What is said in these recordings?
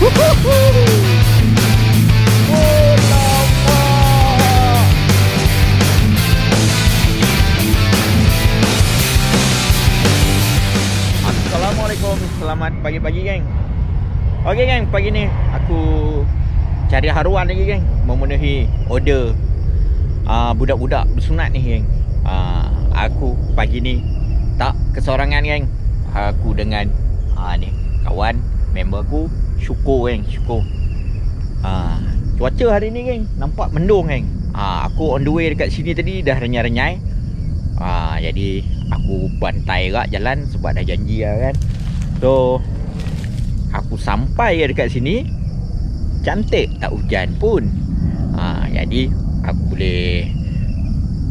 Assalamualaikum, selamat pagi-pagi geng. Okey geng, pagi ni aku cari haruan lagi geng, memenuhi order budak-budak bersunat ni geng. Aku pagi ni tak kesorangan geng. Aku dengan ni kawan member aku, Syukur geng, Syukur. Cuaca hari ni geng nampak mendung geng. Aku on the way dekat sini tadi dah renyai-renyai. Jadi aku bantai kat jalan sebab dah janji lah kan. So aku sampai dekat sini cantik, tak hujan pun. Jadi aku boleh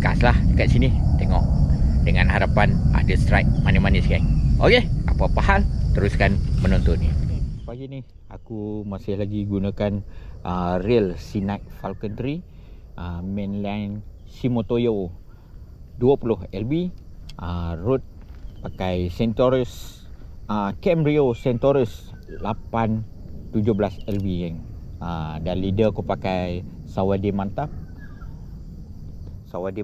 gas lah dekat sini, tengok dengan harapan ada strike manis-manis geng. Okey, apa-apa hal teruskan menonton ni. Pagi ni aku masih lagi gunakan rail Sinac Falcon 3 mainline Shimotoyo 20 LB. Road pakai Centaurus Cambrio Centaurus 817 LB geng. Dan leader aku pakai Sawade Mantap 30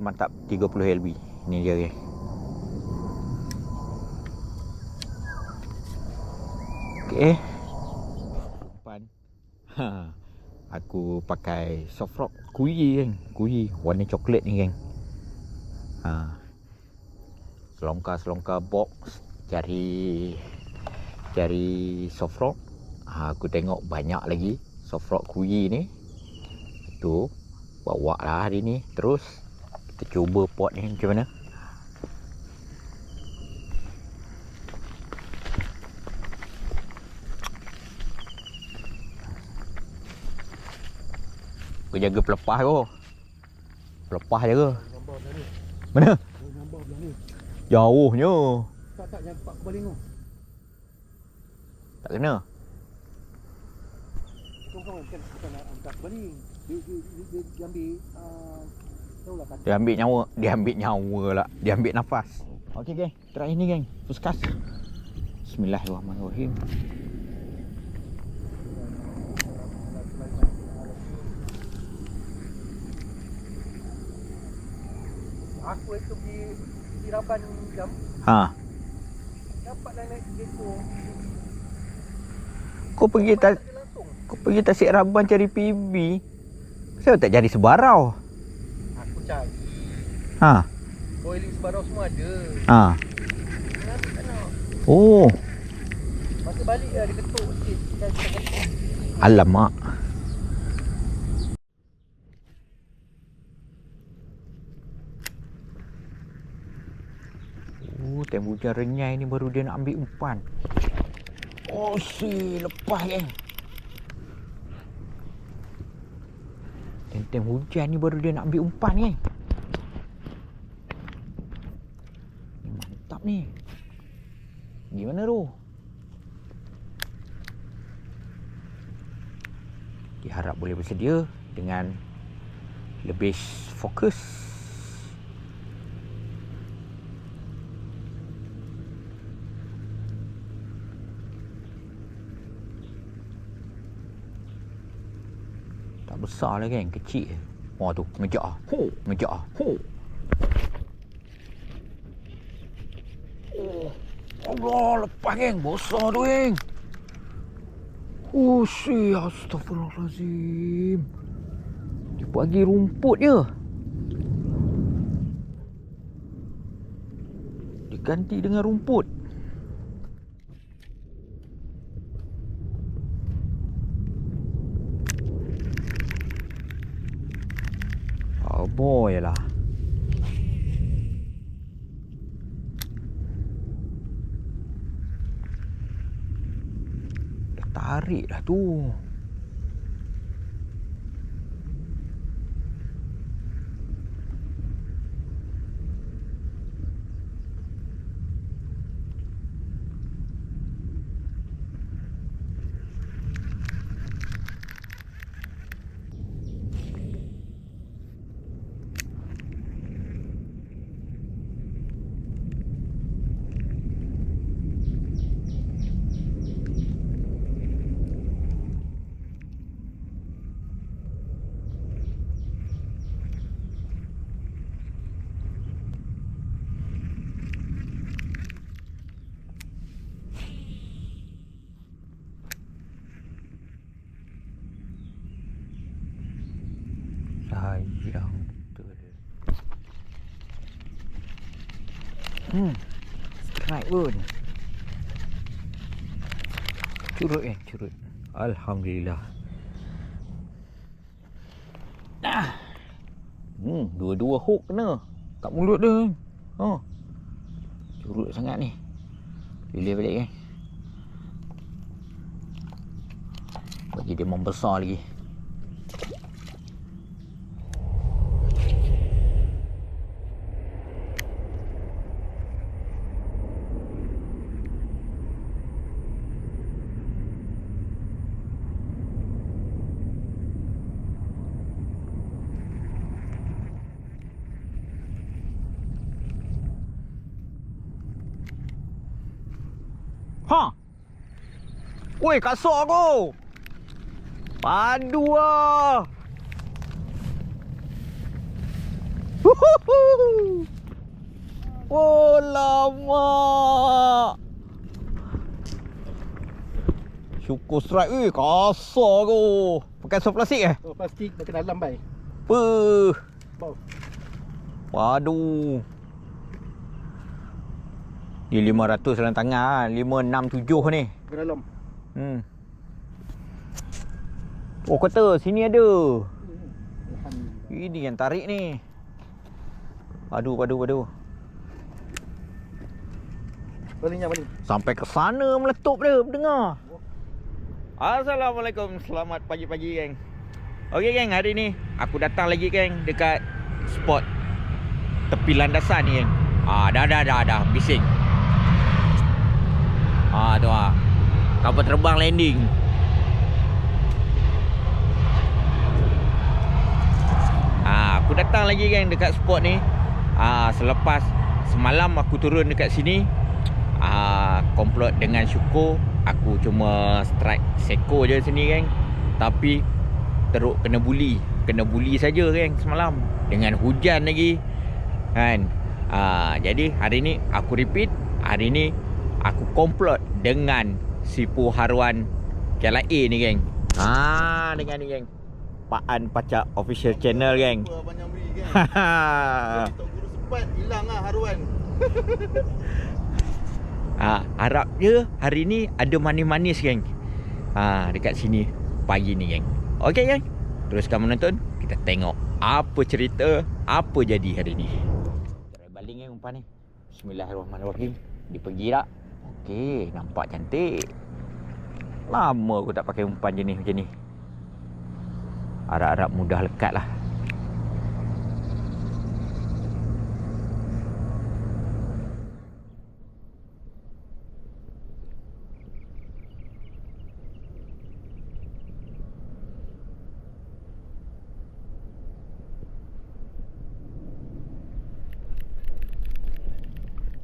LB. Ni dia geng. Okey. Depan aku pakai soft rock Kuyi geng. Kuyi warna coklat ni geng. Selongkar box cari soft rock. Aku tengok banyak lagi soft rock Kuyi ni. Tu bawa lah hari ni. Terus kita cuba pot ni macam mana. Aku jaga pelepah tu. Pelepah jaga. Mana? Jauhnya. Tak nampak baling tu. Tak kena. Kawan bukan angkat baling. Dia ambil tahulah kata. Dia ambil nyawa lah. Dia ambil nafas. Okey geng, try ni geng. Puskas. Bismillahirrahmanirrahim. Aku itu di Raban jam. Dapatlah naik depo. Kau pergi Tasik Raban cari PB. Saya tak cari Sebarau. Aku cari. Boiling Sebarau semua ada. Kenapa tak nak? Oh. Masa balik dia ketuk sikit. Alamak. Time hujan renyai ni baru dia nak ambil umpan. Oh si, lepas geng. Time hujan ni baru dia nak ambil umpan geng. Mantap ni. Gimana tu? Diharap boleh bersedia dengan lebih fokus. Besar lah kan, kecil. Wah tu, mejak ah. Mejak ah. Allah, lepas geng. Besar tu geng. Astagfirullahaladzim. Dia bagi rumput je. Diganti dengan rumput. Boy lah. Dah tarik dah tu. Strike pun. Curut curut. Alhamdulillah. Dua-dua hook kena kat mulut dia. Curut sangat ni. Pilih balik kan. Bagi dia membesar lagi. Woi, kasar aku. Padu ah. Oh, lama. Syukur strike. Kasar aku. Pakai soft plastik eh? Oh, plastik dah kena dalam bai. Bau. Padu. Ni 500 dalam tangan. 5, 6, 7 ni. Kena dalam. Oh, kata sini ada. Alhamdulillah. Ini yang tarik ni. Padu. Palingnya paling. Sampai ke sana meletup dia pendengar. Assalamualaikum. Selamat pagi-pagi geng. Okey geng, hari ni aku datang lagi geng dekat spot tepi landasan ni geng. Dah bising. Tu kapal terbang landing. Aku datang lagi geng dekat spot ni. Selepas semalam aku turun dekat sini, komplot dengan Syukur. Aku cuma strike seko je sini geng. Tapi teruk kena buli saja geng semalam. Dengan hujan lagi kan. Jadi hari ni aku repeat. Hari ni aku komplot dengan Sipu Haruan KLIA ni geng. Dengan ni geng, Pak An Pacak Official Channel geng. Apa abang yang beri kan? Tok guru sempat hilang lah Haruan. Harap je hari ni ada manis-manis geng. Dekat sini pagi ni geng. Okey geng, teruskan menonton. Kita tengok apa cerita, apa jadi hari ni. Try baling geng umpan ni. Bismillahirrahmanirrahim. Dia pergi tak? Okey, nampak cantik. Lama aku tak pakai umpan jenis macam ni. Harap-harap mudah lekat lah.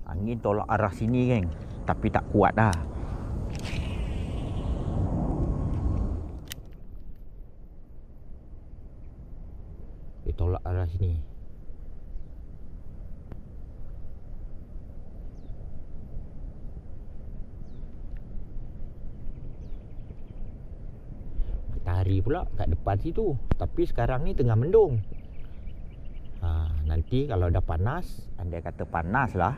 Angin tolak arah sini geng, tapi tak kuat dah. Dia tolak arah sini. Matahari pula kat depan situ, tapi sekarang ni tengah mendung. Nanti kalau dah panas, andai kata panas lah,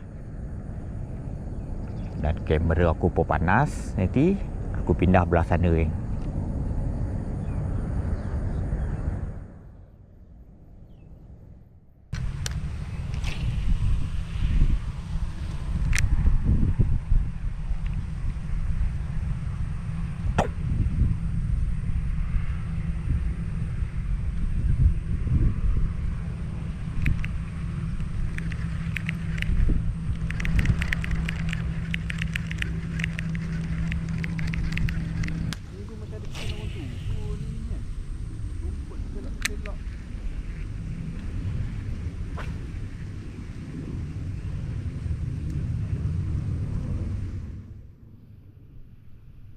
dan kamera aku pun panas, nanti aku pindah belah sana geng.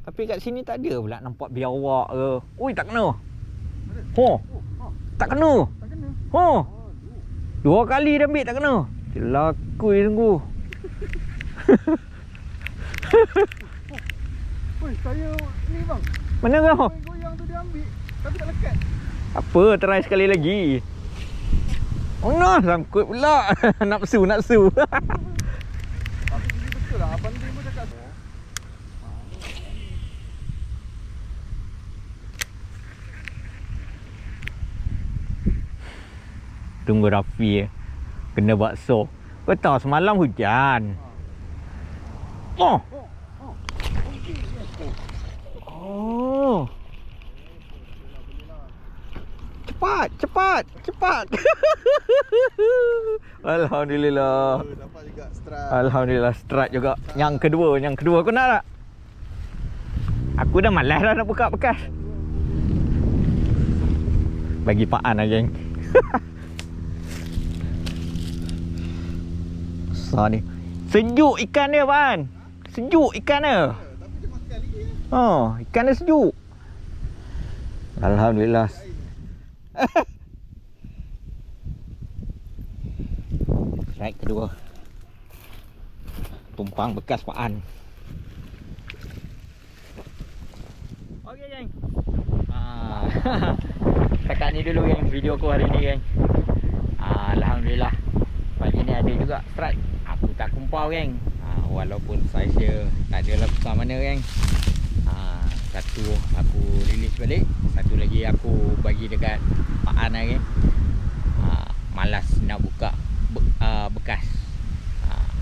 Tapi kat sini tak ada pula nampak biawak ke. Ui, tak kena. Tak kena. Tak kena. Dua kali dah ambil tak kena. Celakui sungguh. Saya ni bang. Mana kau? Goyang tu dia ambil, tapi tak lekat. Apa, try sekali lagi. Oh no, sangkut pula. Nafsu. Tunggu Rafi kena bakso. Kau tahu semalam hujan. Oh. Oh. Cepat. Alhamdulillah. Dapat juga strike. Alhamdulillah strike juga. Yang kedua kau nak tak? Aku dah malas dah nak buka bekas. Bagi Pak An lah geng. Besar ni. Sejuk ikan dia Pak An. Sejuk ikan dia. Tapi dia makan lagi ya. Oh, ikan dia sejuk. Alhamdulillah. Strike kedua. Tumpang bekas Pak An. Okey geng. Setakat ni dulu geng video aku hari ni geng. Alhamdulillah. Pagi ni ada juga strike. Aku tak kumpau geng. Walaupun saiz tak adalah besar mana geng. Satu aku release balik, satu lagi aku bagi dekat Pak An lah geng. Malas nak buka bekas.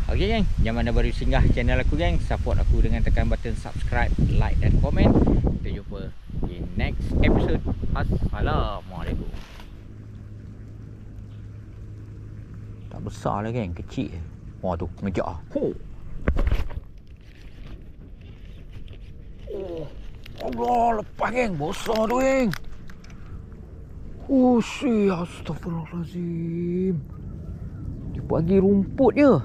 Okey geng, jangan mana baru singgah channel aku geng, support aku dengan tekan button subscribe, like dan komen. Kita jumpa di next episode. Assalamualaikum. Tak besar lah geng, kecil. Wah tu, ngejak ah. Allah, lepas geng, besar tu geng. Astagfirullahalazim. Dia bagi rumput je.